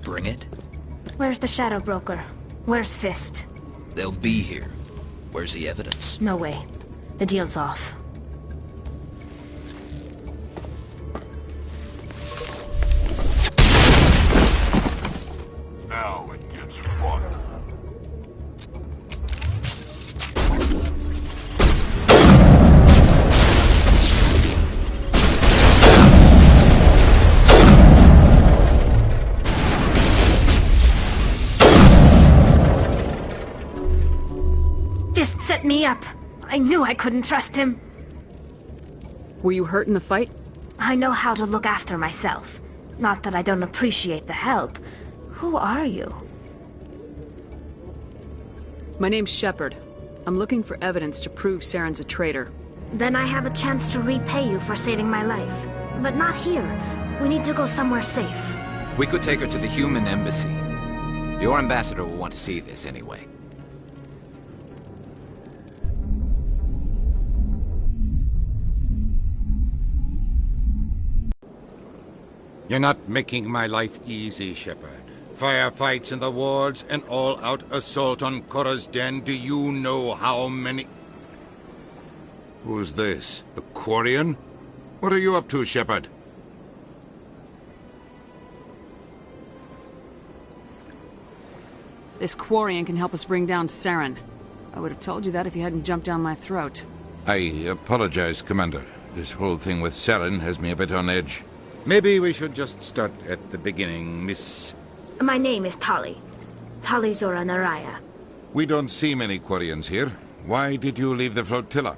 bring it? Where's the Shadow Broker? Where's Fist? They'll be here. Where's the evidence? No way. The deal's off. Now it gets fun. Fist set me up. I knew I couldn't trust him. Were you hurt in the fight? I know how to look after myself. Not that I don't appreciate the help. Who are you? My name's Shepard. I'm looking for evidence to prove Saren's a traitor. Then I have a chance to repay you for saving my life. But not here. We need to go somewhere safe. We could take her to the human embassy. Your ambassador will want to see this anyway. You're not making my life easy, Shepard. Firefights in the wards, an all-out assault on Korra's den. Do you know how many... Who's this? The Quarian? What are you up to, Shepard? This Quarian can help us bring down Saren. I would have told you that if you hadn't jumped down my throat. I apologize, Commander. This whole thing with Saren has me a bit on edge. Maybe we should just start at the beginning, Miss... My name is Tali. Tali Zora Naraya. We don't see many Quarians here. Why did you leave the flotilla?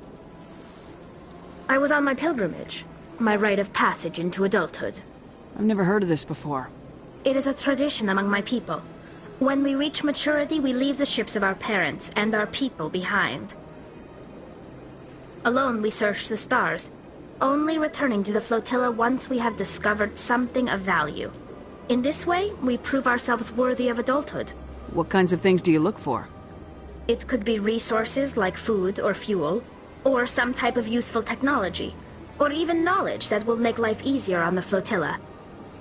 I was on my pilgrimage. My rite of passage into adulthood. I've never heard of this before. It is a tradition among my people. When we reach maturity, we leave the ships of our parents and our people behind. Alone, we search the stars, only returning to the flotilla once we have discovered something of value. In this way, we prove ourselves worthy of adulthood. What kinds of things do you look for? It could be resources like food or fuel, or some type of useful technology, or even knowledge that will make life easier on the flotilla.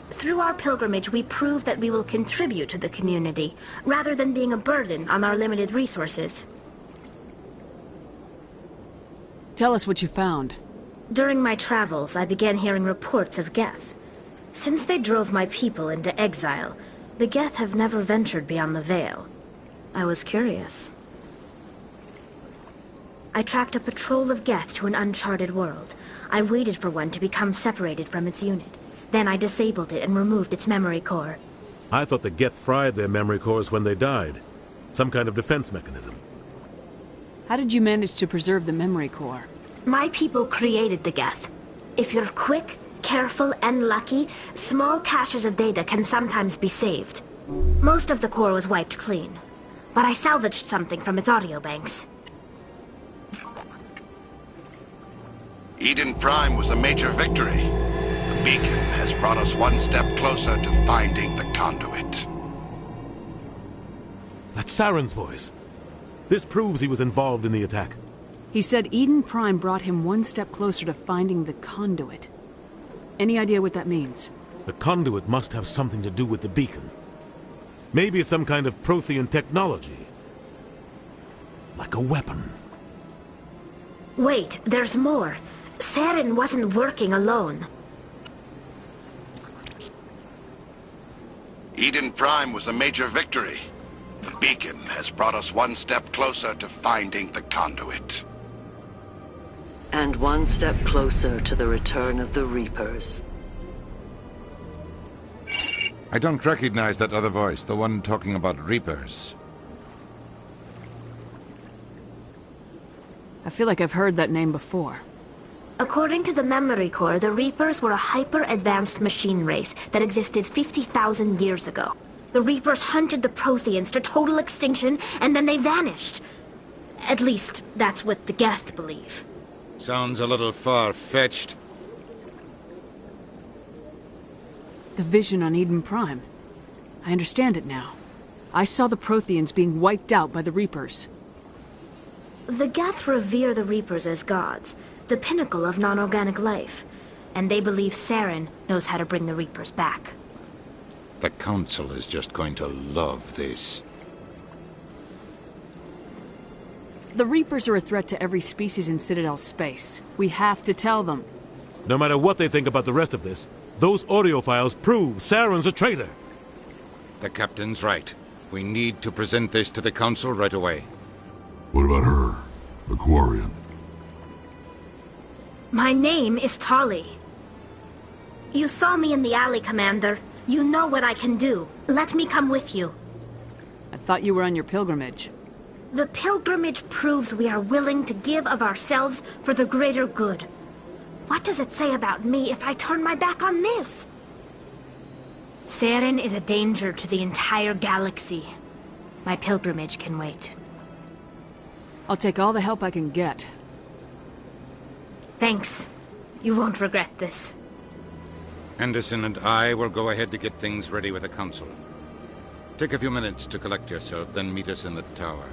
Through our pilgrimage, we prove that we will contribute to the community, rather than being a burden on our limited resources. Tell us what you found. During my travels, I began hearing reports of Geth. Since they drove my people into exile, the Geth have never ventured beyond the Veil. I was curious. I tracked a patrol of Geth to an uncharted world. I waited for one to become separated from its unit. Then I disabled it and removed its memory core. I thought the Geth fried their memory cores when they died. Some kind of defense mechanism. How did you manage to preserve the memory core? My people created the Geth. If you're quick, careful, and lucky, small caches of data can sometimes be saved. Most of the core was wiped clean, but I salvaged something from its audio banks. Eden Prime was a major victory. The beacon has brought us one step closer to finding the conduit. That's Saren's voice. This proves he was involved in the attack. He said Eden Prime brought him one step closer to finding the conduit. Any idea what that means? The conduit must have something to do with the beacon. Maybe it's some kind of Prothean technology. Like a weapon. Wait, there's more. Saren wasn't working alone. Eden Prime was a major victory. The beacon has brought us one step closer to finding the conduit. And one step closer to the return of the Reapers. I don't recognize that other voice, the one talking about Reapers. I feel like I've heard that name before. According to the memory core, the Reapers were a hyper-advanced machine race that existed 50,000 years ago. The Reapers hunted the Protheans to total extinction, and then they vanished. At least, that's what the Geth believe. Sounds a little far-fetched. The vision on Eden Prime. I understand it now. I saw the Protheans being wiped out by the Reapers. The Geth revere the Reapers as gods, the pinnacle of non-organic life, and they believe Saren knows how to bring the Reapers back. The Council is just going to love this. The Reapers are a threat to every species in Citadel space. We have to tell them. No matter what they think about the rest of this, those audio files prove Saren's a traitor. The Captain's right. We need to present this to the Council right away. What about her? The Quarian? My name is Tali. You saw me in the alley, Commander. You know what I can do. Let me come with you. I thought you were on your pilgrimage. The pilgrimage proves we are willing to give of ourselves for the greater good. What does it say about me if I turn my back on this? Saren is a danger to the entire galaxy. My pilgrimage can wait. I'll take all the help I can get. Thanks. You won't regret this. Anderson and I will go ahead to get things ready with the Council. Take a few minutes to collect yourself, then meet us in the tower.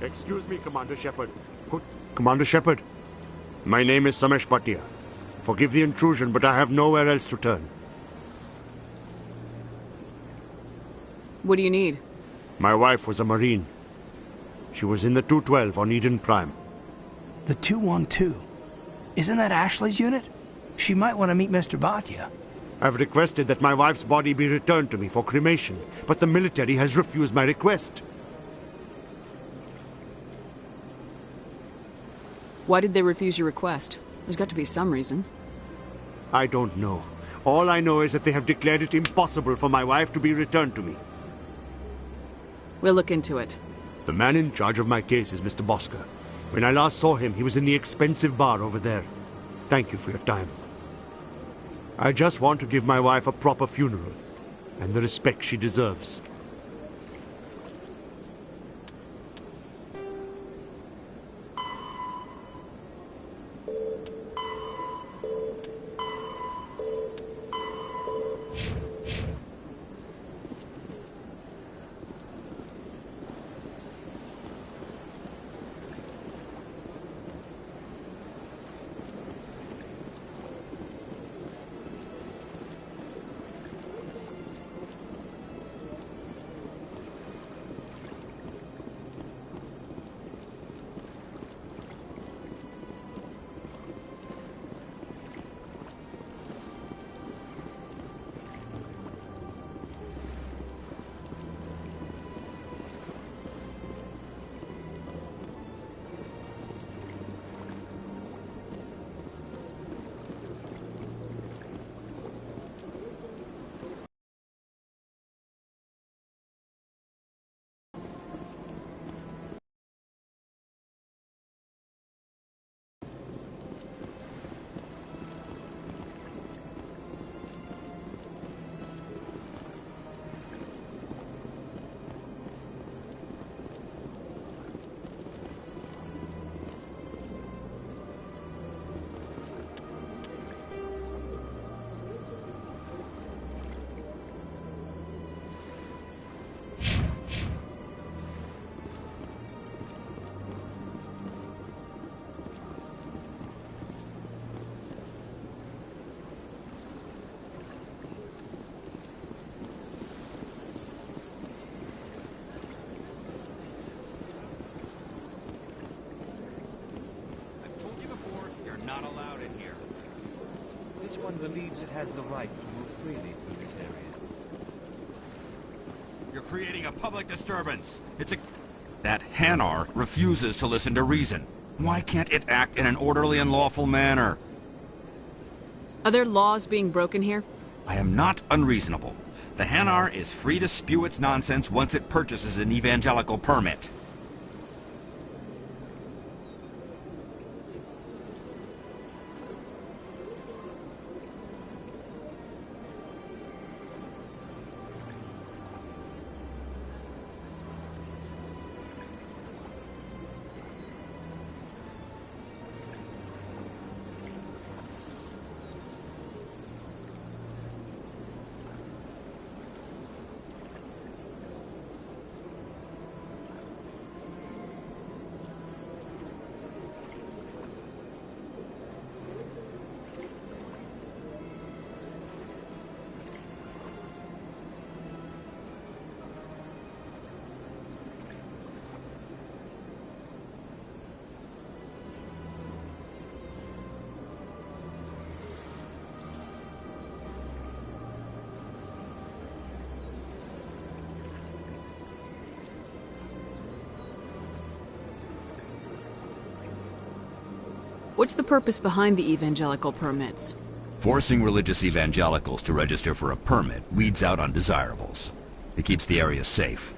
Excuse me, Commander Shepard. Commander Shepard, my name is Samesh Bhatia. Forgive the intrusion, but I have nowhere else to turn. What do you need? My wife was a Marine. She was in the 212 on Eden Prime. The 212? Isn't that Ashley's unit? She might want to meet Mr. Bhatia. I've requested that my wife's body be returned to me for cremation, but the military has refused my request. Why did they refuse your request? There's got to be some reason. I don't know. All I know is that they have declared it impossible for my wife to be returned to me. We'll look into it. The man in charge of my case is Mr. Bosker. When I last saw him, he was in the expensive bar over there. Thank you for your time. I just want to give my wife a proper funeral, and the respect she deserves. Not allowed in here. This one believes it has the right to move freely through this area. You're creating a public disturbance. That Hanar refuses to listen to reason. Why can't it act in an orderly and lawful manner? Are there laws being broken here? I am not unreasonable. The Hanar is free to spew its nonsense once it purchases an evangelical permit. What's the purpose behind the evangelical permits? Forcing religious evangelicals to register for a permit weeds out undesirables. It keeps the area safe.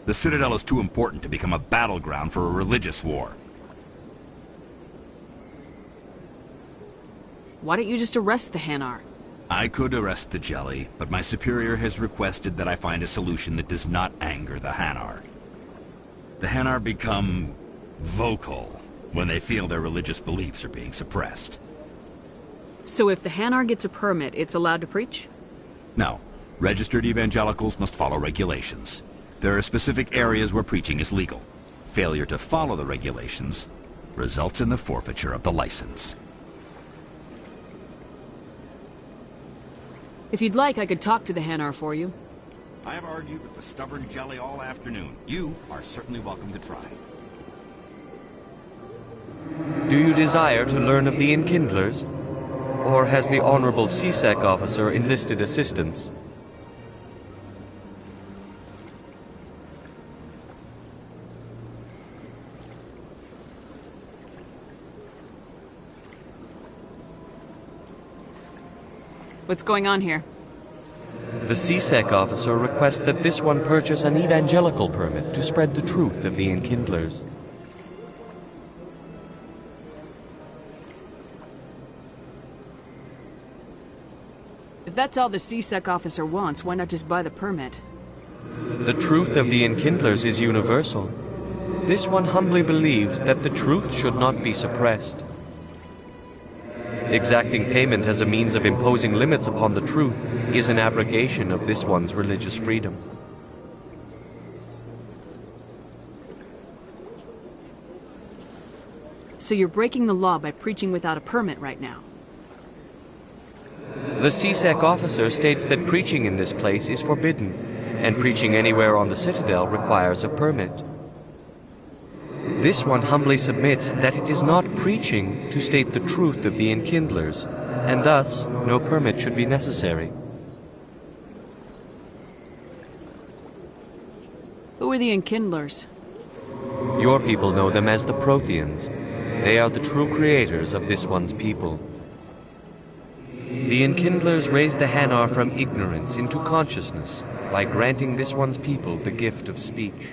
The Citadel is too important to become a battleground for a religious war. Why don't you just arrest the Hanar? I could arrest the Jelly, but my superior has requested that I find a solution that does not anger the Hanar. The Hanar become vocal when they feel their religious beliefs are being suppressed. So if the Hanar gets a permit, it's allowed to preach? No. Registered evangelicals must follow regulations. There are specific areas where preaching is legal. Failure to follow the regulations results in the forfeiture of the license. If you'd like, I could talk to the Hanar for you. I have argued with the stubborn Jelly all afternoon. You are certainly welcome to try. Do you desire to learn of the Enkindlers? Or has the Honorable CSEC officer enlisted assistance? What's going on here? The CSEC officer requests that this one purchase an evangelical permit to spread the truth of the Enkindlers. If that's all the C-Sec officer wants, why not just buy the permit? The truth of the Enkindlers is universal. This one humbly believes that the truth should not be suppressed. Exacting payment as a means of imposing limits upon the truth is an abrogation of this one's religious freedom. So you're breaking the law by preaching without a permit right now? The C-Sec officer states that preaching in this place is forbidden, and preaching anywhere on the Citadel requires a permit. This one humbly submits that it is not preaching to state the truth of the Enkindlers, and thus no permit should be necessary. Who are the Enkindlers? Your people know them as the Protheans. They are the true creators of this one's people. The Enkindlers raised the Hanar from ignorance into consciousness by granting this one's people the gift of speech.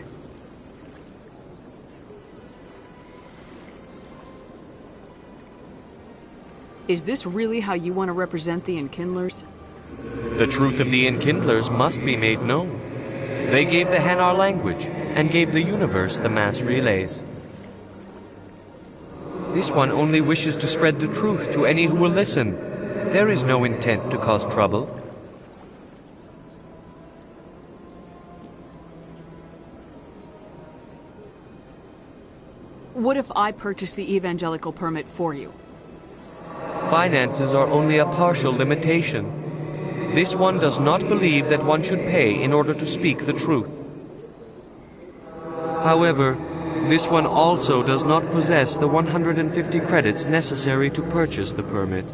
Is this really how you want to represent the Enkindlers? The truth of the Enkindlers must be made known. They gave the Hanar language and gave the universe the mass relays. This one only wishes to spread the truth to any who will listen. There is no intent to cause trouble. What if I purchase the evangelical permit for you? Finances are only a partial limitation. This one does not believe that one should pay in order to speak the truth. However, this one also does not possess the 150 credits necessary to purchase the permit.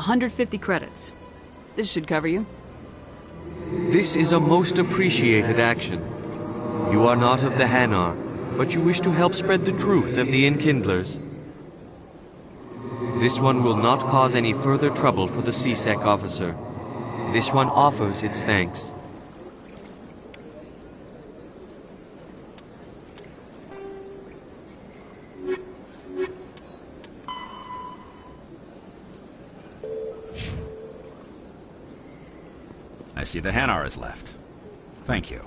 150 credits. This should cover you. This is a most appreciated action. You are not of the Hanar, but you wish to help spread the truth of the Enkindlers. This one will not cause any further trouble for the C-Sec officer. This one offers its thanks. I see the Hanar is left. Thank you.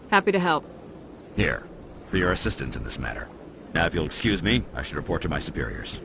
Happy to help. Here, for your assistance in this matter. Now, if you'll excuse me, I should report to my superiors.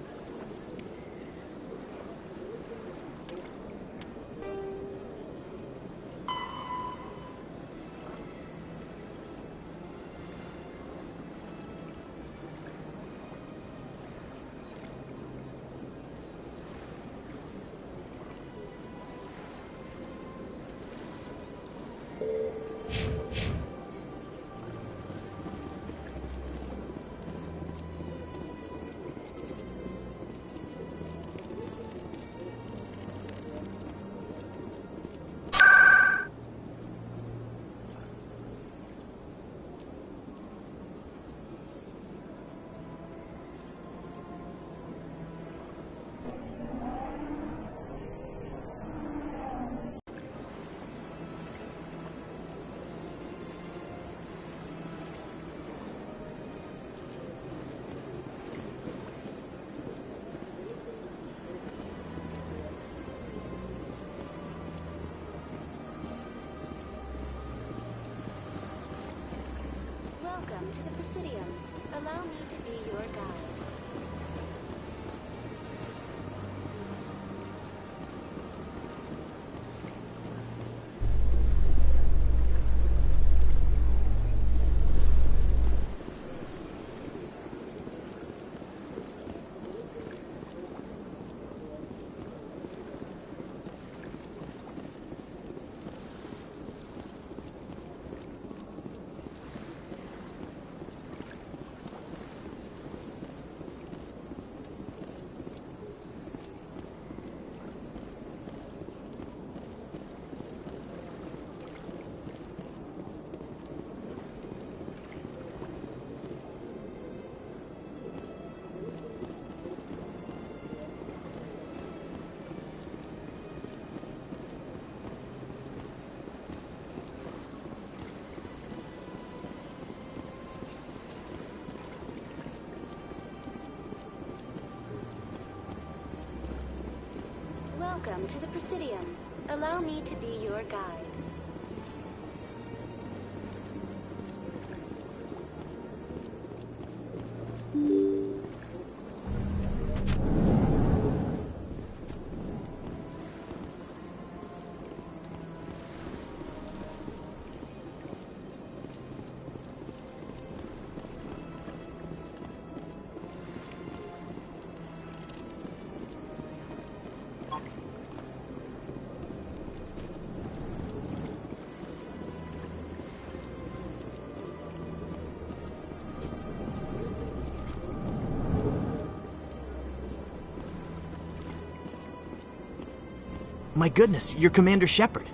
Welcome to the Presidium. Allow me to be your guide. Welcome to the Presidium. Allow me to be your guide. My goodness, you're Commander Shepard.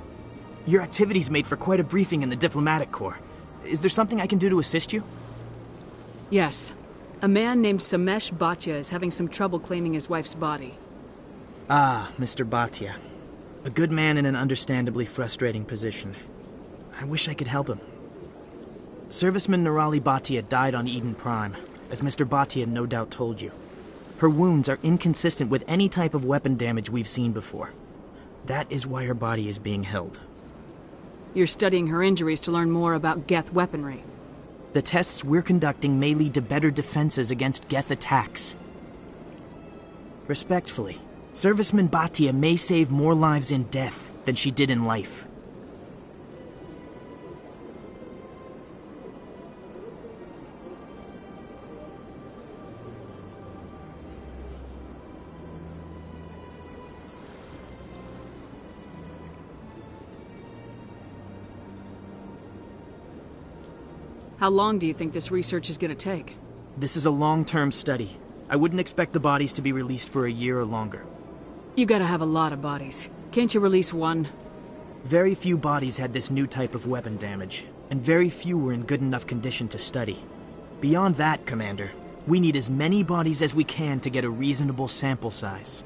Your activities made for quite a briefing in the Diplomatic Corps. Is there something I can do to assist you? Yes. A man named Samesh Bhatia is having some trouble claiming his wife's body. Ah, Mr. Bhatia. A good man in an understandably frustrating position. I wish I could help him. Serviceman Nirali Bhatia died on Eden Prime, as Mr. Bhatia no doubt told you. Her wounds are inconsistent with any type of weapon damage we've seen before. That is why her body is being held. You're studying her injuries to learn more about Geth weaponry. The tests we're conducting may lead to better defenses against Geth attacks. Respectfully, Serviceman Bhatia may save more lives in death than she did in life. How long do you think this research is going to take? This is a long-term study. I wouldn't expect the bodies to be released for a year or longer. You gotta have a lot of bodies. Can't you release one? Very few bodies had this new type of weapon damage, and very few were in good enough condition to study. Beyond that, Commander, we need as many bodies as we can to get a reasonable sample size.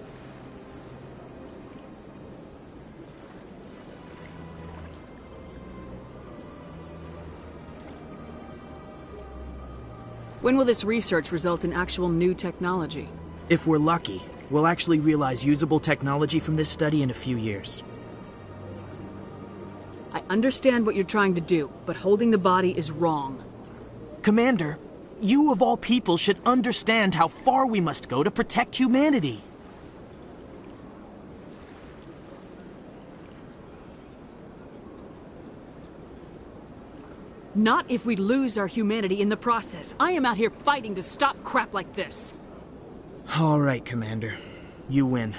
When will this research result in actual new technology? If we're lucky, we'll actually realize usable technology from this study in a few years. I understand what you're trying to do, but holding the body is wrong. Commander, you of all people should understand how far we must go to protect humanity. Not if we lose our humanity in the process. I am out here fighting to stop crap like this. All right, Commander. You win.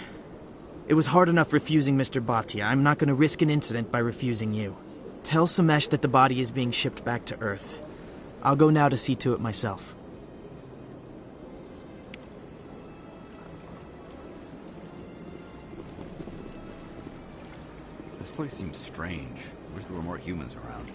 It was hard enough refusing Mr. Bhatia. I'm not going to risk an incident by refusing you. Tell Samesh that the body is being shipped back to Earth. I'll go now to see to it myself. This place seems strange. I wish there were more humans around.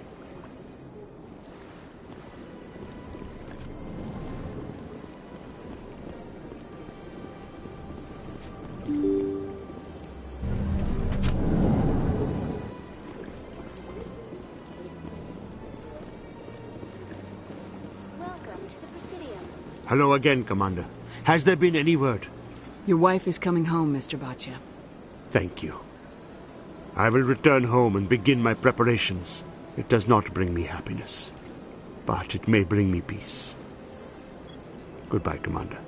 Welcome to the Presidium. Hello again, Commander. Has there been any word? Your wife is coming home, Mr. Bhatia. Thank you. I will return home and begin my preparations. It does not bring me happiness, but it may bring me peace. Goodbye, Commander.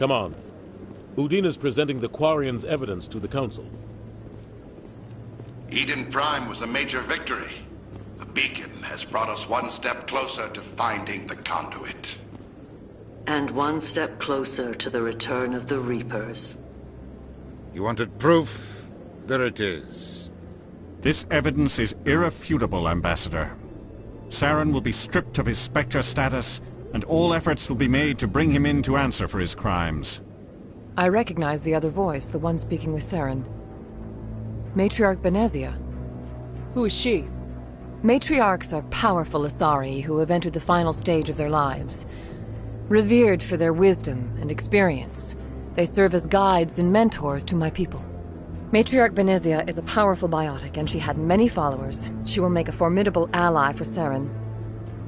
Come on. Udina's presenting the Quarian's evidence to the Council. Eden Prime was a major victory. The beacon has brought us one step closer to finding the conduit. And one step closer to the return of the Reapers. You wanted proof? There it is. This evidence is irrefutable, Ambassador. Saren will be stripped of his Spectre status, and all efforts will be made to bring him in to answer for his crimes. I recognize the other voice, the one speaking with Saren. Matriarch Benezia. Who is she? Matriarchs are powerful Asari who have entered the final stage of their lives. Revered for their wisdom and experience, they serve as guides and mentors to my people. Matriarch Benezia is a powerful biotic, and she had many followers. She will make a formidable ally for Saren.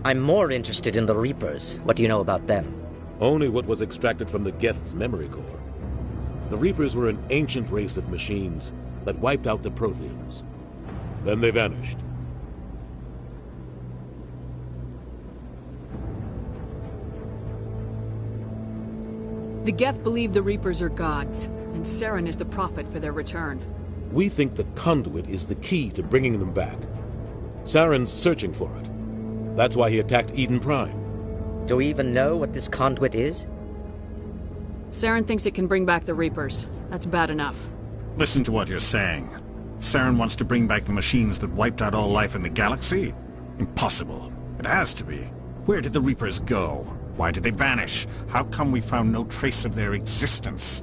I'm more interested in the Reapers. What do you know about them? Only what was extracted from the Geth's memory core. The Reapers were an ancient race of machines that wiped out the Protheans. Then they vanished. The Geth believe the Reapers are gods, and Saren is the prophet for their return. We think the conduit is the key to bringing them back. Saren's searching for it. That's why he attacked Eden Prime. Do we even know what this conduit is? Saren thinks it can bring back the Reapers. That's bad enough. Listen to what you're saying. Saren wants to bring back the machines that wiped out all life in the galaxy? Impossible. It has to be. Where did the Reapers go? Why did they vanish? How come we found no trace of their existence?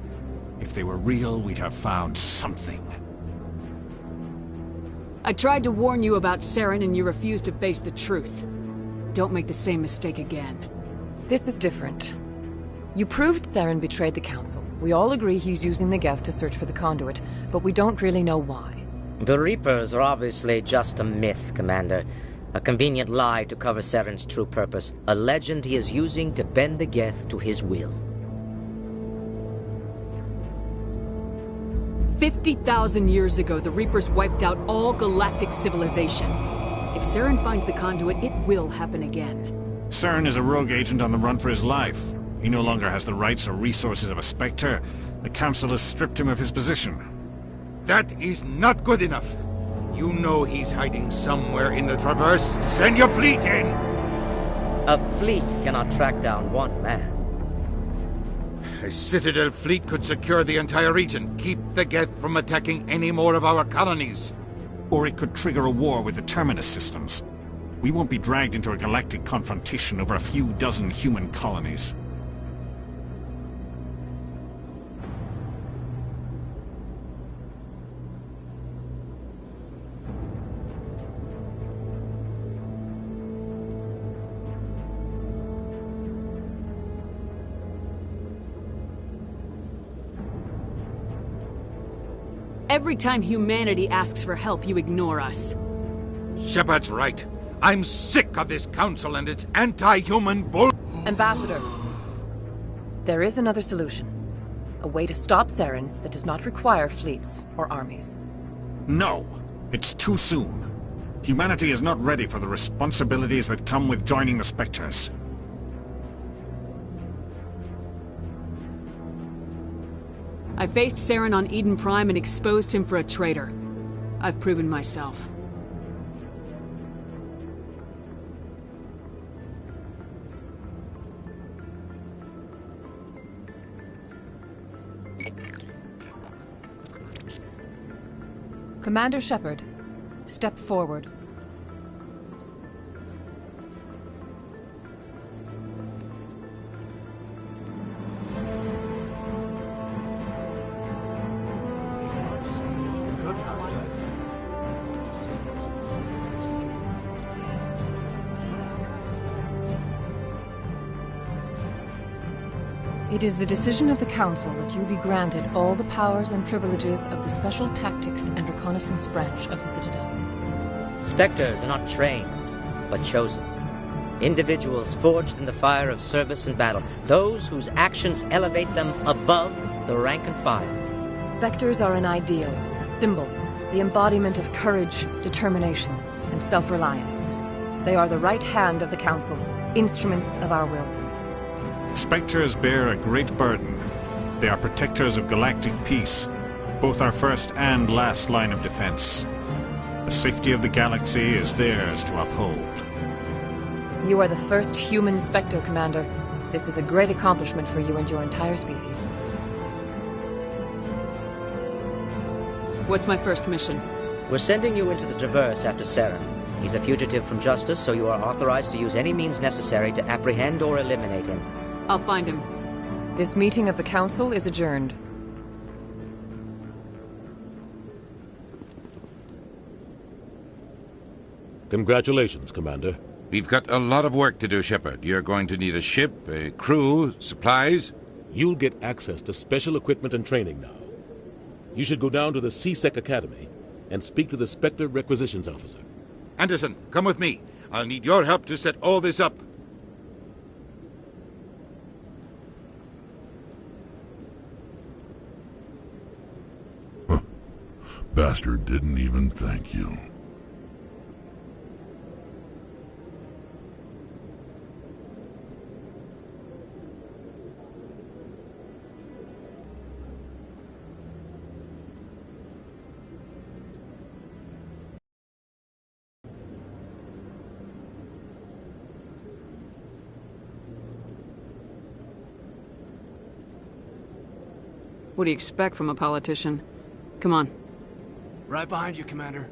If they were real, we'd have found something. I tried to warn you about Saren and you refused to face the truth. Don't make the same mistake again. This is different. You proved Saren betrayed the Council. We all agree he's using the Geth to search for the conduit, but we don't really know why. The Reapers are obviously just a myth, Commander. A convenient lie to cover Saren's true purpose. A legend he is using to bend the Geth to his will. 50,000 years ago, the Reapers wiped out all galactic civilization. If Saren finds the conduit, it will happen again. Saren is a rogue agent on the run for his life. He no longer has the rights or resources of a Spectre. The Council has stripped him of his position. That is not good enough. You know he's hiding somewhere in the Traverse. Send your fleet in! A fleet cannot track down one man. A Citadel fleet could secure the entire region, keep the Geth from attacking any more of our colonies. Or it could trigger a war with the Terminus systems. We won't be dragged into a galactic confrontation over a few dozen human colonies. Every time humanity asks for help, you ignore us. Shepard's right. I'm sick of this council and its anti-human bull... Ambassador, there is another solution. A way to stop Saren that does not require fleets or armies. No, it's too soon. Humanity is not ready for the responsibilities that come with joining the Spectres. I faced Saren on Eden Prime and exposed him for a traitor. I've proven myself. Commander Shepard, step forward. It is the decision of the Council that you be granted all the powers and privileges of the Special Tactics and Reconnaissance Branch of the Citadel. Spectres are not trained, but chosen. Individuals forged in the fire of service and battle. Those whose actions elevate them above the rank and file. Spectres are an ideal, a symbol, the embodiment of courage, determination, and self-reliance. They are the right hand of the Council, instruments of our will. Spectres bear a great burden, They are protectors of galactic peace, both our first and last line of defense. The safety of the galaxy is theirs to uphold. You are the first human Spectre, Commander. This is a great accomplishment for you and your entire species. What's my first mission? We're sending you into the Traverse after Saren. He's a fugitive from justice, so you are authorized to use any means necessary to apprehend or eliminate him. I'll find him. This meeting of the Council is adjourned. Congratulations, Commander. We've got a lot of work to do, Shepard. You're going to need a ship, a crew, supplies. You'll get access to special equipment and training now. You should go down to the CSEC Academy and speak to the Spectre Requisitions Officer. Anderson, come with me. I'll need your help to set all this up. Bastard didn't even thank you. What do you expect from a politician? Come on. Right behind you, Commander.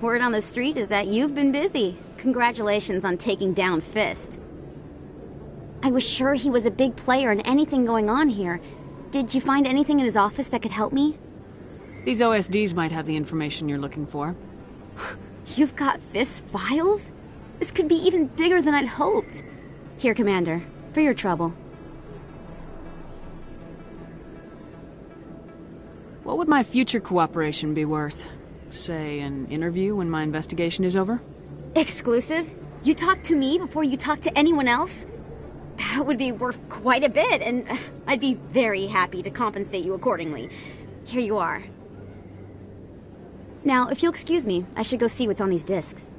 Word on the street is that you've been busy. Congratulations on taking down Fist. I was sure he was a big player in anything going on here. Did you find anything in his office that could help me? These OSDs might have the information you're looking for. You've got Fist's files? This could be even bigger than I'd hoped. Here, Commander, for your trouble. What would my future cooperation be worth? Say, an interview when my investigation is over? Exclusive? You talk to me before you talk to anyone else? That would be worth quite a bit, and I'd be very happy to compensate you accordingly. Here you are. Now, if you'll excuse me, I should go see what's on these discs.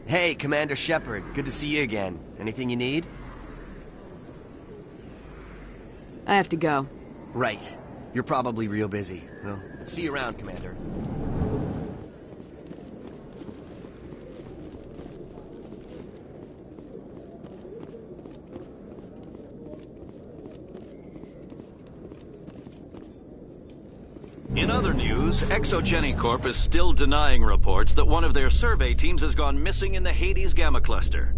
Hey, Commander Shepard. Good to see you again. Anything you need? I have to go. Right. You're probably real busy. Well, see you around, Commander. In other news, Exogeny Corp is still denying reports that one of their survey teams has gone missing in the Hades Gamma Cluster.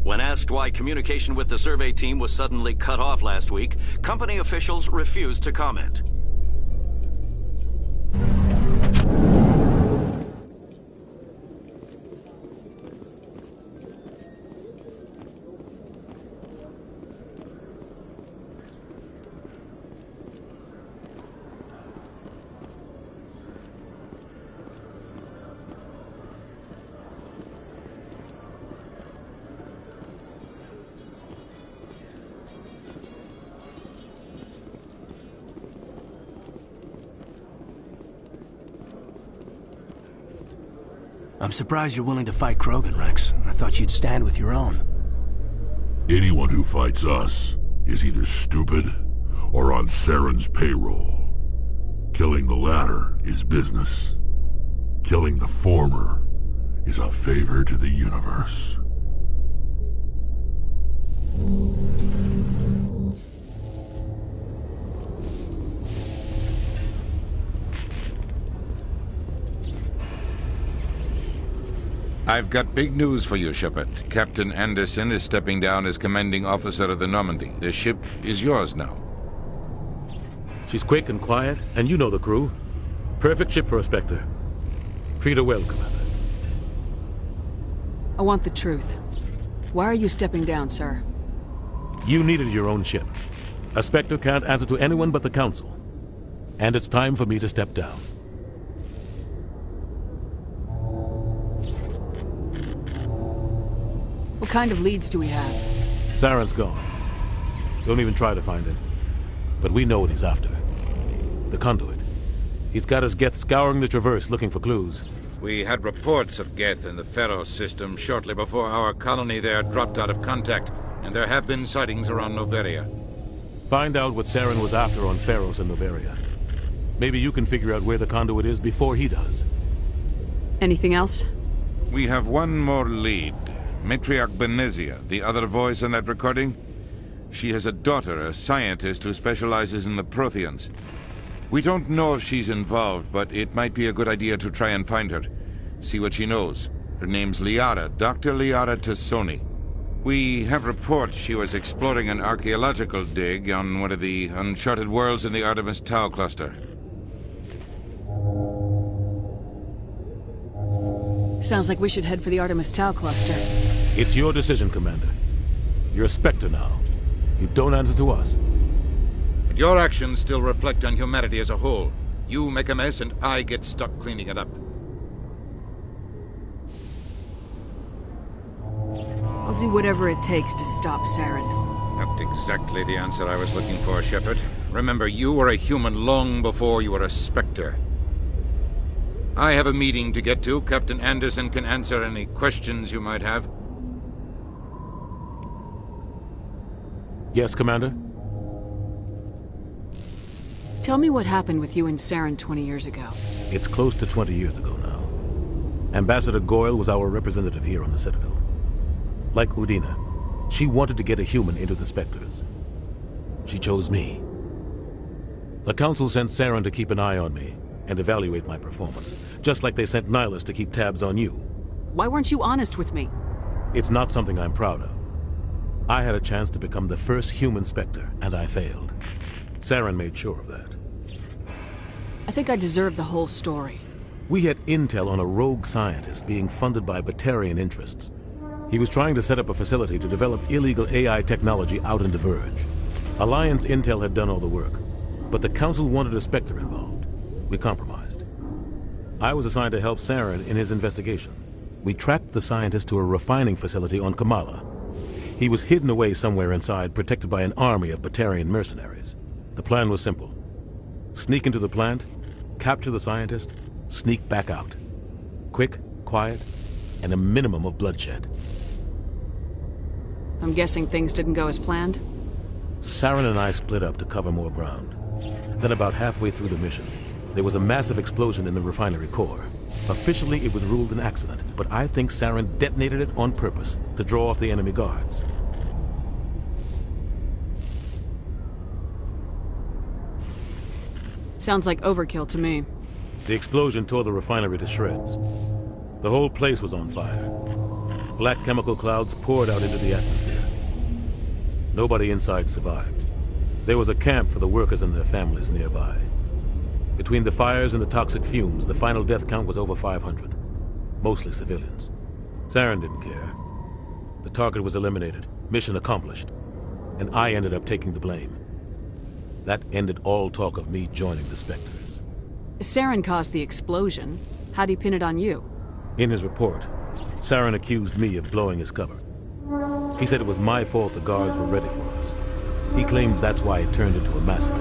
When asked why communication with the survey team was suddenly cut off last week, company officials refused to comment. I'm surprised you're willing to fight Krogan, Rex. I thought you'd stand with your own. Anyone who fights us is either stupid or on Saren's payroll. Killing the latter is business. Killing the former is a favor to the universe. I've got big news for you, Shepard. Captain Anderson is stepping down as commanding officer of the Normandy. The ship is yours now. She's quick and quiet, and you know the crew. Perfect ship for a Spectre. Treat her well, Commander. I want the truth. Why are you stepping down, sir? You needed your own ship. A Spectre can't answer to anyone but the Council. And it's time for me to step down. What kind of leads do we have? Saren's gone. Don't even try to find it. But we know what he's after. The conduit. He's got his Geth scouring the Traverse looking for clues. We had reports of Geth in the Pharos system shortly before our colony there dropped out of contact, and there have been sightings around Noveria. Find out what Saren was after on Pharos and Noveria. Maybe you can figure out where the conduit is before he does. Anything else? We have one more lead. Matriarch Benezia, the other voice in that recording. She has a daughter, a scientist who specializes in the Protheans. We don't know if she's involved, but it might be a good idea to try and find her. See what she knows. Her name's Liara, Dr. Liara Tassoni. We have reports she was exploring an archaeological dig on one of the uncharted worlds in the Artemis Tau cluster. Sounds like we should head for the Artemis Tau cluster. It's your decision, Commander. You're a Spectre now. You don't answer to us. But your actions still reflect on humanity as a whole. You make a mess and I get stuck cleaning it up. I'll do whatever it takes to stop Saren. Not exactly the answer I was looking for, Shepard. Remember, you were a human long before you were a Spectre. I have a meeting to get to. Captain Anderson can answer any questions you might have. Yes, Commander? Tell me what happened with you and Saren 20 years ago. It's close to 20 years ago now. Ambassador Goyle was our representative here on the Citadel. Like Udina, she wanted to get a human into the Spectres. She chose me. The Council sent Saren to keep an eye on me and evaluate my performance, just like they sent Nihilus to keep tabs on you. Why weren't you honest with me? It's not something I'm proud of. I had a chance to become the first human Spectre, and I failed. Saren made sure of that. I think I deserve the whole story. We had intel on a rogue scientist being funded by Batarian interests. He was trying to set up a facility to develop illegal AI technology out in Diverge. Alliance intel had done all the work, but the Council wanted a Spectre involved. We compromised. I was assigned to help Saren in his investigation. We tracked the scientist to a refining facility on Kamala. He was hidden away somewhere inside, protected by an army of Batarian mercenaries. The plan was simple. Sneak into the plant, capture the scientist, sneak back out. Quick, quiet, and a minimum of bloodshed. I'm guessing things didn't go as planned? Saren and I split up to cover more ground. Then about halfway through the mission, there was a massive explosion in the refinery core. Officially, it was ruled an accident, but I think Saren detonated it on purpose to draw off the enemy guards. Sounds like overkill to me. The explosion tore the refinery to shreds. The whole place was on fire. Black chemical clouds poured out into the atmosphere. Nobody inside survived. There was a camp for the workers and their families nearby. Between the fires and the toxic fumes, the final death count was over 500. Mostly civilians. Saren didn't care. The target was eliminated, mission accomplished. And I ended up taking the blame. That ended all talk of me joining the Spectres. Saren caused the explosion. How'd he pin it on you? In his report, Saren accused me of blowing his cover. He said it was my fault the guards were ready for us. He claimed that's why it turned into a massacre.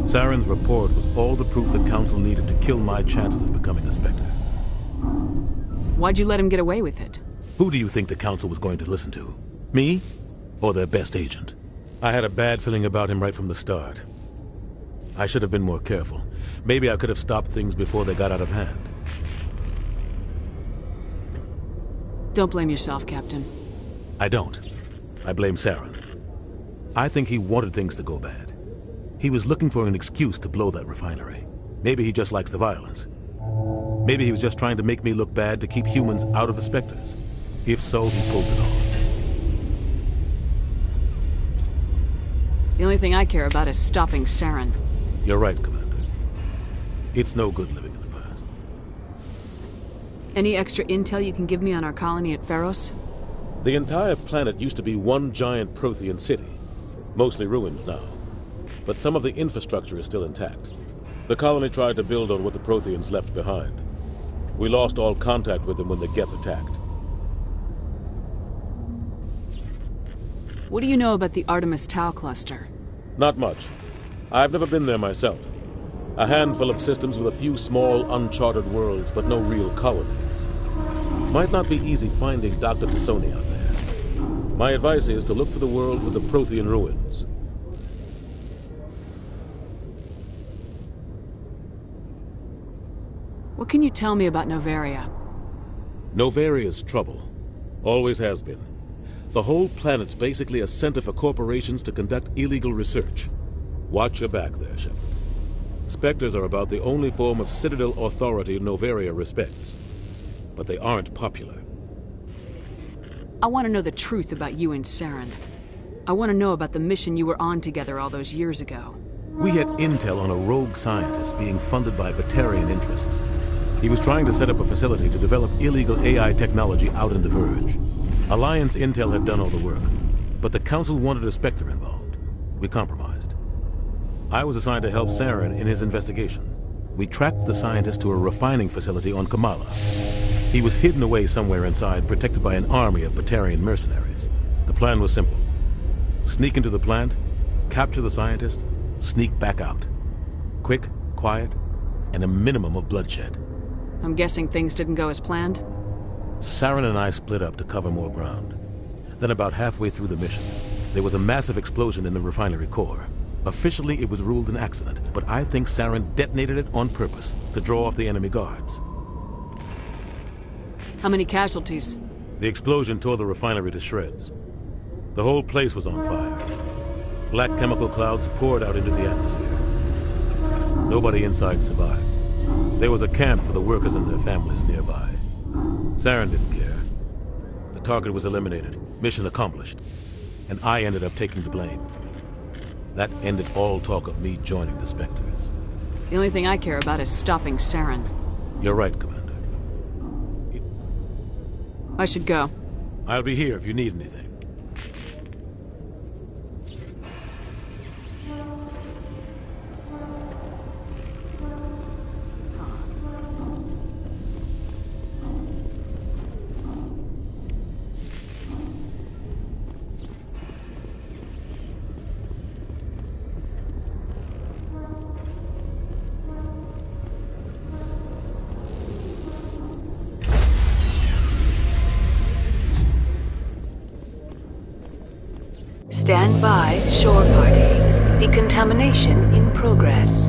Saren's report was all the proof the Council needed to kill my chances of becoming a Spectre. Why'd you let him get away with it? Who do you think the Council was going to listen to? Me? Or their best agent? I had a bad feeling about him right from the start. I should have been more careful. Maybe I could have stopped things before they got out of hand. Don't blame yourself, Captain. I don't. I blame Saren. I think he wanted things to go bad. He was looking for an excuse to blow that refinery. Maybe he just likes the violence. Maybe he was just trying to make me look bad to keep humans out of the Spectres. If so, he pulled it off. The only thing I care about is stopping Saren. You're right, Commander. It's no good living in the past. Any extra intel you can give me on our colony at Pharos? The entire planet used to be one giant Prothean city. Mostly ruins now. But some of the infrastructure is still intact. The colony tried to build on what the Protheans left behind. We lost all contact with them when the Geth attacked. What do you know about the Artemis Tau cluster? Not much. I've never been there myself. A handful of systems with a few small, uncharted worlds, but no real colonies. Might not be easy finding Dr. Tassoni out there. My advice is to look for the world with the Prothean ruins. What can you tell me about Novaria? Novaria's trouble. Always has been. The whole planet's basically a center for corporations to conduct illegal research. Watch your back there, Shepard. Spectres are about the only form of Citadel authority Novaria respects. But they aren't popular. I want to know the truth about you and Saren. I want to know about the mission you were on together all those years ago. We had intel on a rogue scientist being funded by Batarian interests. He was trying to set up a facility to develop illegal AI technology out in the Verge. Alliance intel had done all the work, but the Council wanted a Spectre involved. We compromised. I was assigned to help Saren in his investigation. We tracked the scientist to a refining facility on Kamala. He was hidden away somewhere inside, protected by an army of Batarian mercenaries. The plan was simple. Sneak into the plant, capture the scientist, sneak back out. Quick, quiet, and a minimum of bloodshed. I'm guessing things didn't go as planned? Saren and I split up to cover more ground. Then about halfway through the mission, there was a massive explosion in the refinery core. Officially, it was ruled an accident, but I think Saren detonated it on purpose to draw off the enemy guards. How many casualties? The explosion tore the refinery to shreds. The whole place was on fire. Black chemical clouds poured out into the atmosphere. Nobody inside survived. There was a camp for the workers and their families nearby. Saren didn't care. The target was eliminated, mission accomplished, and I ended up taking the blame. That ended all talk of me joining the Spectres. The only thing I care about is stopping Saren. You're right, Commander. I should go. I'll be here if you need anything. Stand by, shore party. Decontamination in progress.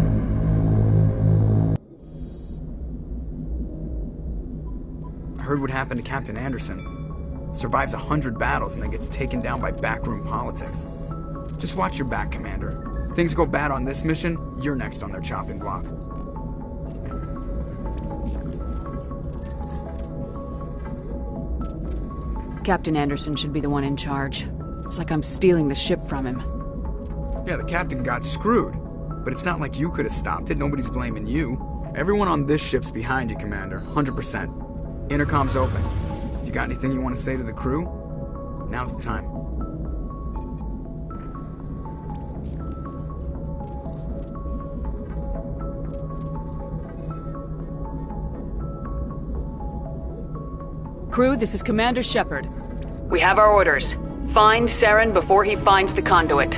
I heard what happened to Captain Anderson. Survives 100 battles and then gets taken down by backroom politics. Just watch your back, Commander. Things go bad on this mission, you're next on their chopping block. Captain Anderson should be the one in charge. It's like I'm stealing the ship from him. Yeah, the captain got screwed. But it's not like you could have stopped it. Nobody's blaming you. Everyone on this ship's behind you, Commander. 100%. Intercom's open. You got anything you want to say to the crew? Now's the time. Crew, this is Commander Shepard. We have our orders. Find Saren before he finds the conduit.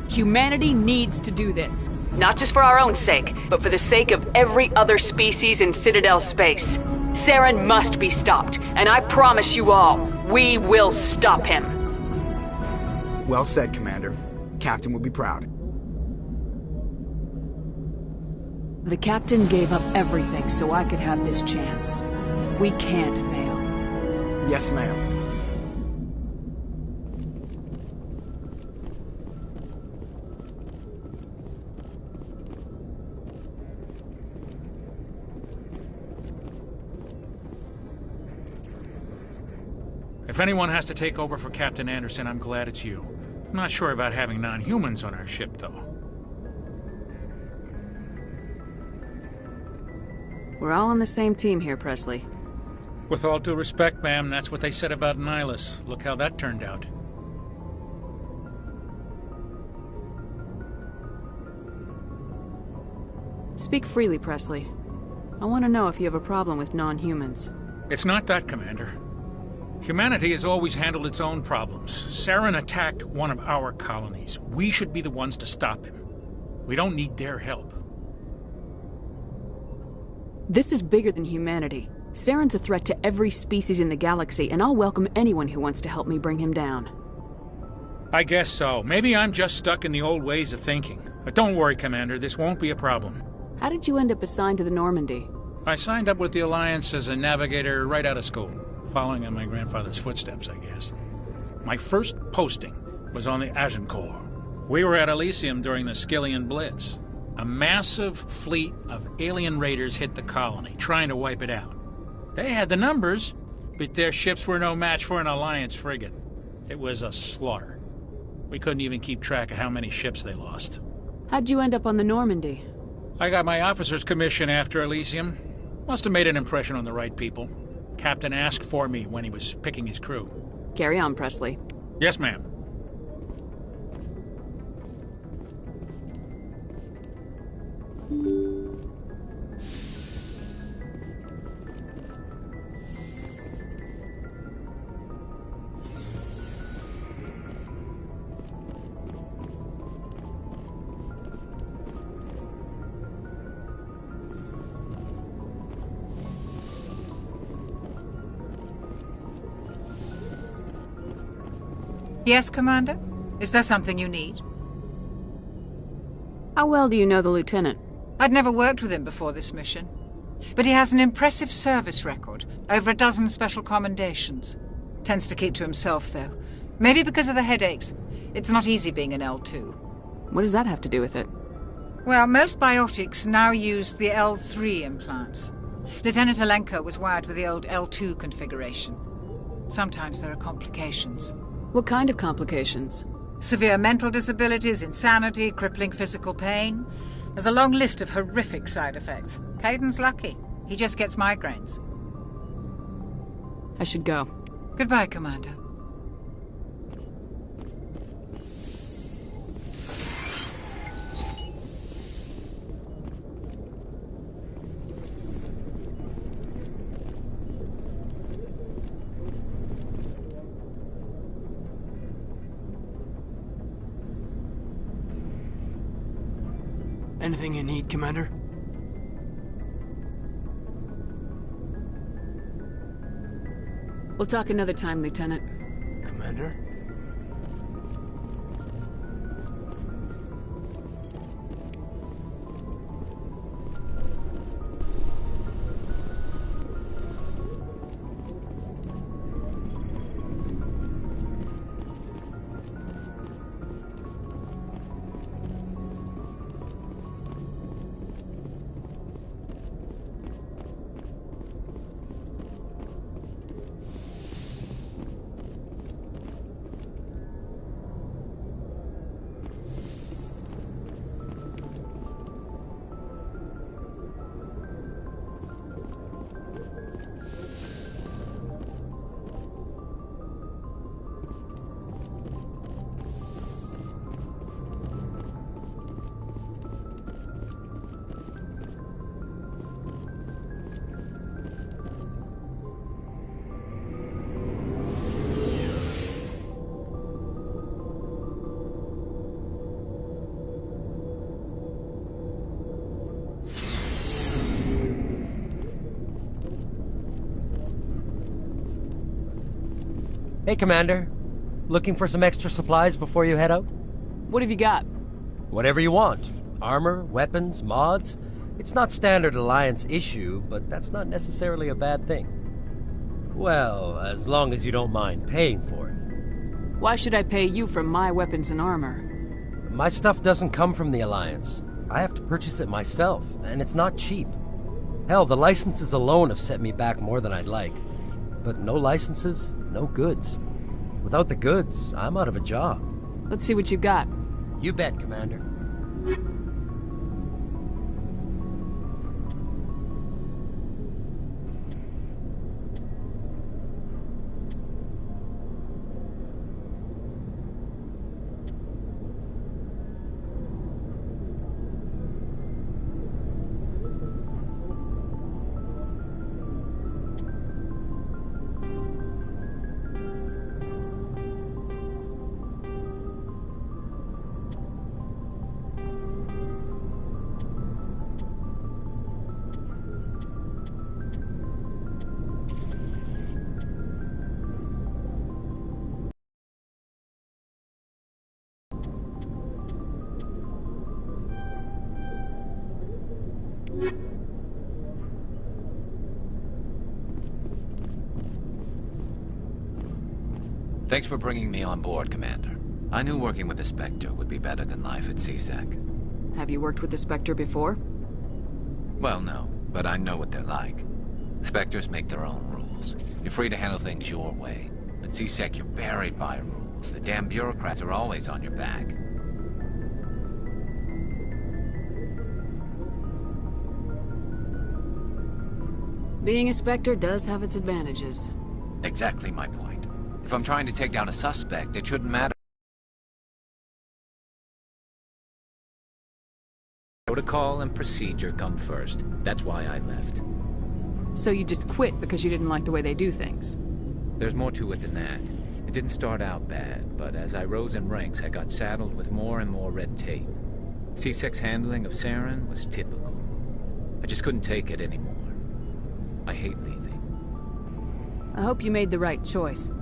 Humanity needs to do this. Not just for our own sake, but for the sake of every other species in Citadel space. Saren must be stopped, and I promise you all, we will stop him. Well said, Commander. Captain will be proud. The captain gave up everything so I could have this chance. We can't fail. Yes, ma'am. If anyone has to take over for Captain Anderson, I'm glad it's you. I'm not sure about having non-humans on our ship, though. We're all on the same team here, Presley. With all due respect, ma'am, that's what they said about Nihilus. Look how that turned out. Speak freely, Presley. I want to know if you have a problem with non-humans. It's not that, Commander. Humanity has always handled its own problems. Saren attacked one of our colonies. We should be the ones to stop him. We don't need their help. This is bigger than humanity. Saren's a threat to every species in the galaxy, and I'll welcome anyone who wants to help me bring him down. I guess so. Maybe I'm just stuck in the old ways of thinking. But don't worry, Commander, this won't be a problem. How did you end up assigned to the Normandy? I signed up with the Alliance as a navigator right out of school, following in my grandfather's footsteps, I guess. My first posting was on the Agincourt. We were at Elysium during the Skillian Blitz. A massive fleet of alien raiders hit the colony, trying to wipe it out. They had the numbers, but their ships were no match for an Alliance frigate. It was a slaughter. We couldn't even keep track of how many ships they lost. How'd you end up on the Normandy? I got my officer's commission after Elysium. Must have made an impression on the right people. Captain asked for me when he was picking his crew. Carry on, Presley. Yes, ma'am. Yes, Commander? Is there something you need? How well do you know the Lieutenant? I'd never worked with him before this mission. But he has an impressive service record, over a dozen special commendations. Tends to keep to himself, though. Maybe because of the headaches. It's not easy being an L2. What does that have to do with it? Well, most biotics now use the L3 implants. Lieutenant Alenko was wired with the old L2 configuration. Sometimes there are complications. What kind of complications? Severe mental disabilities, insanity, crippling physical pain. There's a long list of horrific side effects. Caden's lucky. He just gets migraines. I should go. Goodbye, Commander. Anything you need, Commander? We'll talk another time, Lieutenant. Commander? Hey, Commander. Looking for some extra supplies before you head out? What have you got? Whatever you want. Armor, weapons, mods. It's not standard Alliance issue, but that's not necessarily a bad thing. Well, as long as you don't mind paying for it. Why should I pay you for my weapons and armor? My stuff doesn't come from the Alliance. I have to purchase it myself, and it's not cheap. Hell, the licenses alone have set me back more than I'd like. But no licenses, no goods. Without the goods, I'm out of a job. Let's see what you got. You bet, Commander. Thanks for bringing me on board, Commander. I knew working with the Spectre would be better than life at CSEC. Have you worked with the Spectre before? Well, no, but I know what they're like. Spectres make their own rules. You're free to handle things your way. At CSEC, you're buried by rules. The damn bureaucrats are always on your back. Being a Spectre does have its advantages. Exactly my point. If I'm trying to take down a suspect, it shouldn't matter. Protocol and procedure come first. That's why I left. So you just quit because you didn't like the way they do things? There's more to it than that. It didn't start out bad, but as I rose in ranks, I got saddled with more and more red tape. CSEC's handling of Saren was typical. I just couldn't take it anymore. I hate leaving. I hope you made the right choice.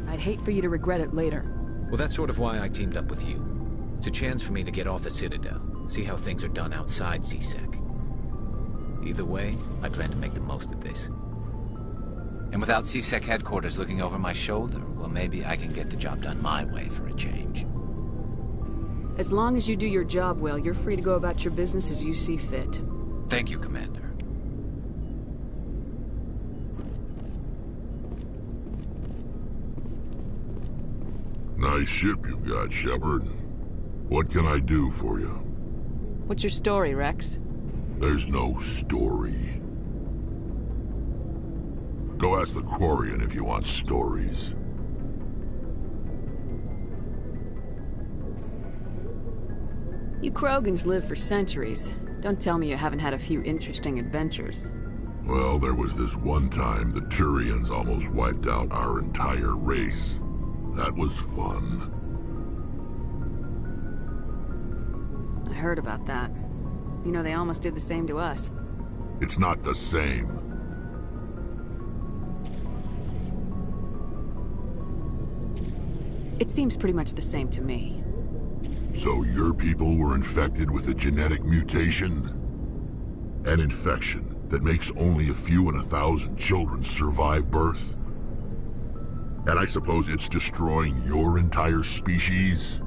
I'd hate for you to regret it later. Well, that's sort of why I teamed up with you. It's a chance for me to get off the Citadel, see how things are done outside CSEC. Either way, I plan to make the most of this. And without CSEC headquarters looking over my shoulder, well, maybe I can get the job done my way for a change. As long as you do your job well, you're free to go about your business as you see fit. Thank you, Commander. Nice ship you've got, Shepard. What can I do for you? What's your story, Rex? There's no story. Go ask the Quarian if you want stories. You Krogans live for centuries. Don't tell me you haven't had a few interesting adventures. Well, there was this one time the Turians almost wiped out our entire race. That was fun. I heard about that. You know, they almost did the same to us. It's not the same. It seems pretty much the same to me. So your people were infected with a genetic mutation? An infection that makes only a few in 1,000 children survive birth? And I suppose it's destroying your entire species?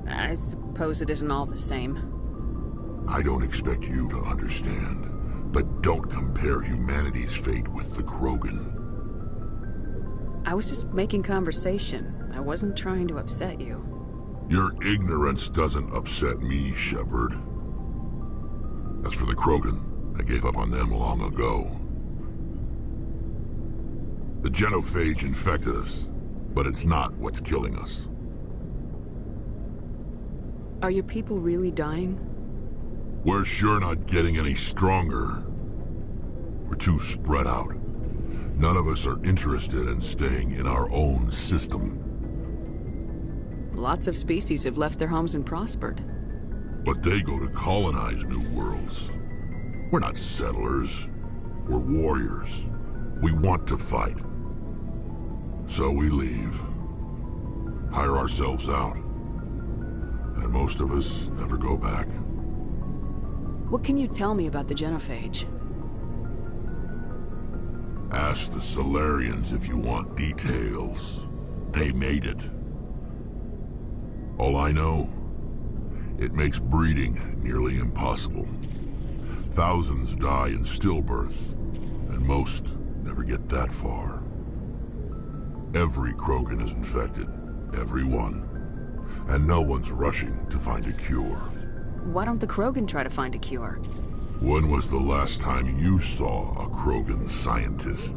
I suppose it isn't all the same. I don't expect you to understand, but don't compare humanity's fate with the Krogan. I was just making conversation. I wasn't trying to upset you. Your ignorance doesn't upset me, Shepard. As for the Krogan, I gave up on them long ago. The genophage infected us, but it's not what's killing us. Are your people really dying? We're sure not getting any stronger. We're too spread out. None of us are interested in staying in our own system. Lots of species have left their homes and prospered. But they go to colonize new worlds. We're not settlers. We're warriors. We want to fight. So we leave. Hire ourselves out. And most of us never go back. What can you tell me about the genophage? Ask the Solarians if you want details. They made it. All I know, it makes breeding nearly impossible. Thousands die in stillbirth, and most never get that far. Every Krogan is infected. Every one. And no one's rushing to find a cure. Why don't the Krogan try to find a cure? When was the last time you saw a Krogan scientist?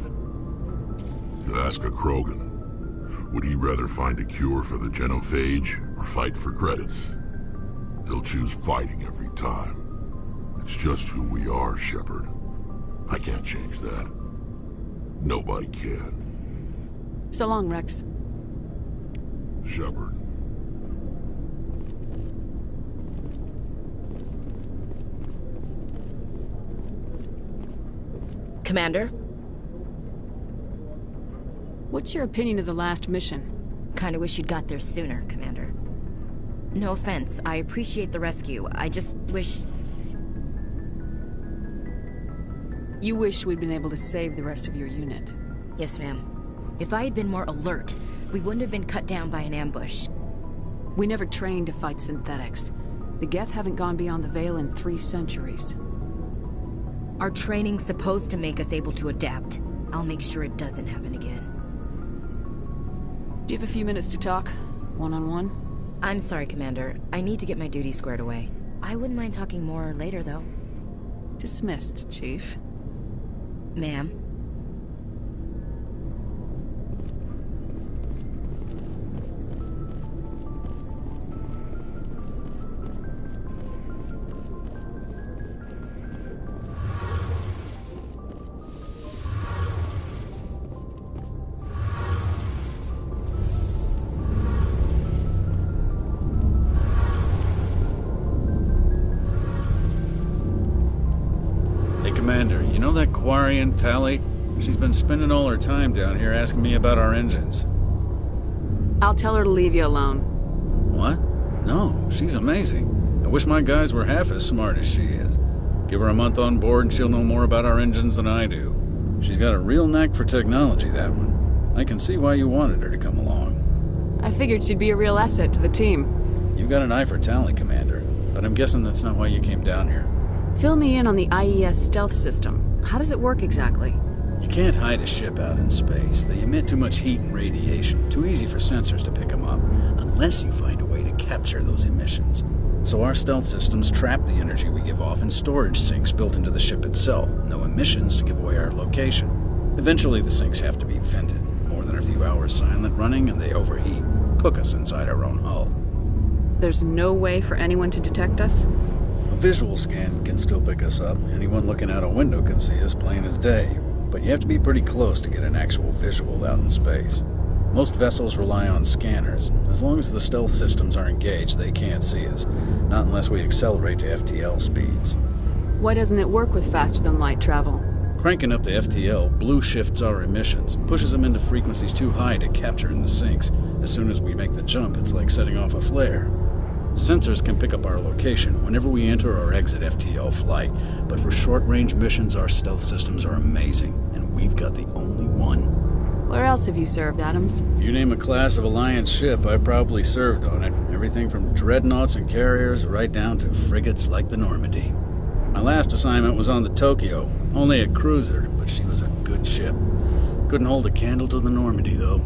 You ask a Krogan, would he rather find a cure for the genophage or fight for credits? He'll choose fighting every time. It's just who we are, Shepard. I can't change that. Nobody can. So long, Rex. Shepard. Commander? What's your opinion of the last mission? Kinda wish you'd got there sooner, Commander. No offense, I appreciate the rescue. I just wish... You wish we'd been able to save the rest of your unit. Yes, ma'am. If I had been more alert, we wouldn't have been cut down by an ambush. We never trained to fight synthetics. The Geth haven't gone beyond the Veil in 3 centuries. Our training's supposed to make us able to adapt. I'll make sure it doesn't happen again. Do you have a few minutes to talk? One-on-one? I'm sorry, Commander. I need to get my duties squared away. I wouldn't mind talking more later, though. Dismissed, Chief. Ma'am? Commander, you know that Quarian, Tally? She's been spending all her time down here asking me about our engines. I'll tell her to leave you alone. What? No, she's amazing. I wish my guys were half as smart as she is. Give her a month on board and she'll know more about our engines than I do. She's got a real knack for technology, that one. I can see why you wanted her to come along. I figured she'd be a real asset to the team. You got an eye for Tally, Commander, but I'm guessing that's not why you came down here. Fill me in on the IES stealth system. How does it work exactly? You can't hide a ship out in space. They emit too much heat and radiation. Too easy for sensors to pick them up, unless you find a way to capture those emissions. So our stealth systems trap the energy we give off in storage sinks built into the ship itself. No emissions to give away our location. Eventually the sinks have to be vented. More than a few hours silent running and they overheat. Cook us inside our own hull. There's no way for anyone to detect us? A visual scan can still pick us up. Anyone looking out a window can see us plain as day. But you have to be pretty close to get an actual visual out in space. Most vessels rely on scanners. As long as the stealth systems are engaged, they can't see us. Not unless we accelerate to FTL speeds. Why doesn't it work with faster-than-light travel? Cranking up the FTL blue shifts our emissions, pushes them into frequencies too high to capture in the sinks. As soon as we make the jump, it's like setting off a flare. Sensors can pick up our location whenever we enter or exit FTL flight, but for short-range missions, our stealth systems are amazing, and we've got the only one. Where else have you served, Adams? If you name a class of Alliance ship, I've probably served on it. Everything from dreadnoughts and carriers right down to frigates like the Normandy. My last assignment was on the Tokyo, only a cruiser, but she was a good ship. Couldn't hold a candle to the Normandy, though.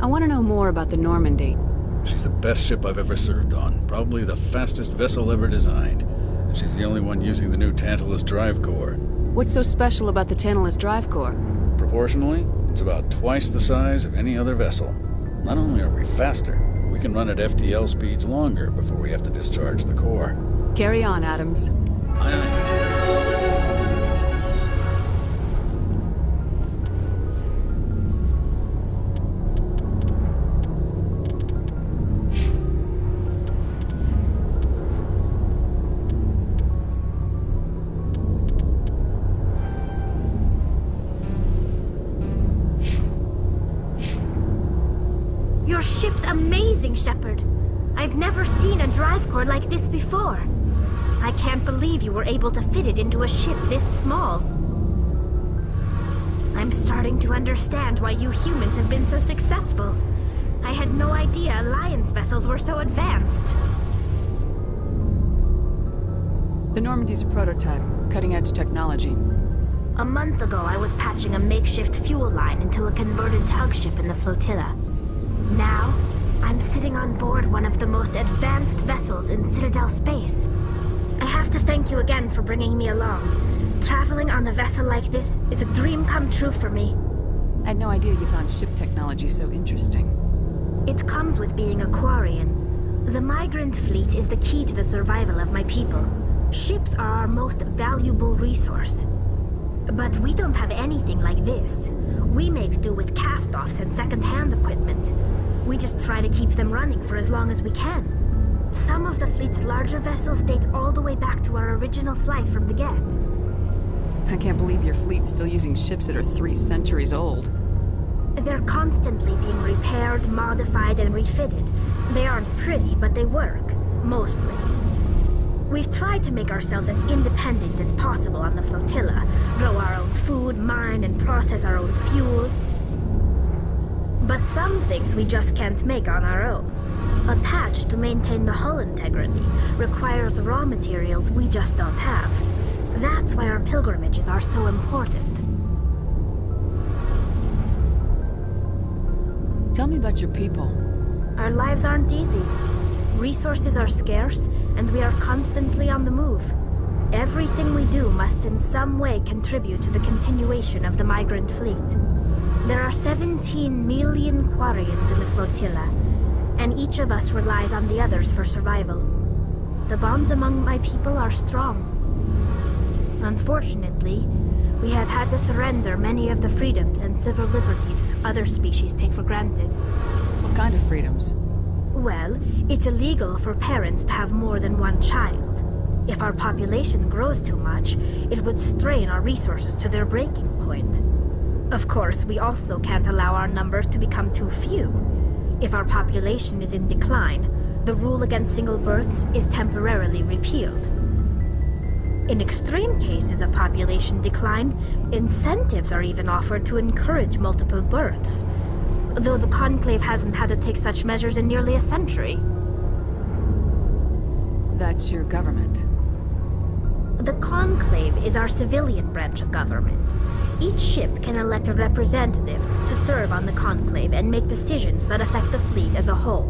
I want to know more about the Normandy. She's the best ship I've ever served on, probably the fastest vessel ever designed. And she's the only one using the new Tantalus drive core. What's so special about the Tantalus drive core? Proportionally, it's about twice the size of any other vessel. Not only are we faster, we can run at FTL speeds longer before we have to discharge the core. Carry on, Adams. Aye, aye. Your ship's amazing, Shepard. I've never seen a drive core like this before. I can't believe you were able to fit it into a ship this small. I'm starting to understand why you humans have been so successful. I had no idea Alliance vessels were so advanced. The Normandy's a prototype, cutting-edge technology. A month ago, I was patching a makeshift fuel line into a converted tug ship in the flotilla. Now, I'm sitting on board one of the most advanced vessels in Citadel space. I have to thank you again for bringing me along. Traveling on a vessel like this is a dream come true for me. I had no idea you found ship technology so interesting. It comes with being a Quarian. The migrant fleet is the key to the survival of my people. Ships are our most valuable resource. But we don't have anything like this. We make do with cast-offs and second-hand equipment. We just try to keep them running for as long as we can. Some of the fleet's larger vessels date all the way back to our original flight from the Geth. I can't believe your fleet's still using ships that are 3 centuries old. They're constantly being repaired, modified, and refitted. They aren't pretty, but they work. Mostly. We've tried to make ourselves as independent as possible on the flotilla. Grow our own food, mine, and process our own fuel. But some things we just can't make on our own. A patch to maintain the hull integrity requires raw materials we just don't have. That's why our pilgrimages are so important. Tell me about your people. Our lives aren't easy. Resources are scarce, and we are constantly on the move. Everything we do must in some way contribute to the continuation of the migrant fleet. There are 17 million Quarians in the flotilla, and each of us relies on the others for survival. The bonds among my people are strong. Unfortunately, we have had to surrender many of the freedoms and civil liberties other species take for granted. What kind of freedoms? Well, it's illegal for parents to have more than one child. If our population grows too much, it would strain our resources to their breaking point. Of course, we also can't allow our numbers to become too few. If our population is in decline, the rule against single births is temporarily repealed. In extreme cases of population decline, incentives are even offered to encourage multiple births, though the Conclave hasn't had to take such measures in nearly a century. That's your government. The Conclave is our civilian branch of government. Each ship can elect a representative to serve on the Conclave and make decisions that affect the fleet as a whole.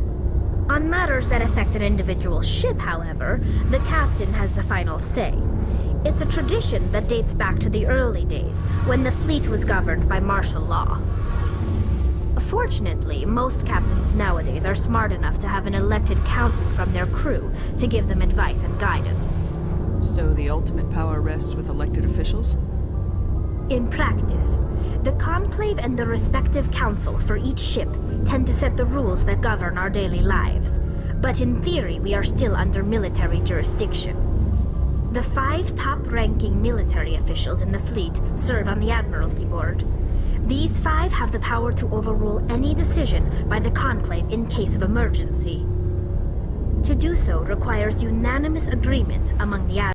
On matters that affect an individual ship, however, the captain has the final say. It's a tradition that dates back to the early days, when the fleet was governed by martial law. Fortunately, most captains nowadays are smart enough to have an elected council from their crew to give them advice and guidance. So the ultimate power rests with elected officials? In practice, the Conclave and the respective council for each ship tend to set the rules that govern our daily lives. But in theory, we are still under military jurisdiction. The 5 top-ranking military officials in the fleet serve on the Admiralty Board. These 5 have the power to overrule any decision by the Conclave in case of emergency. To do so requires unanimous agreement among the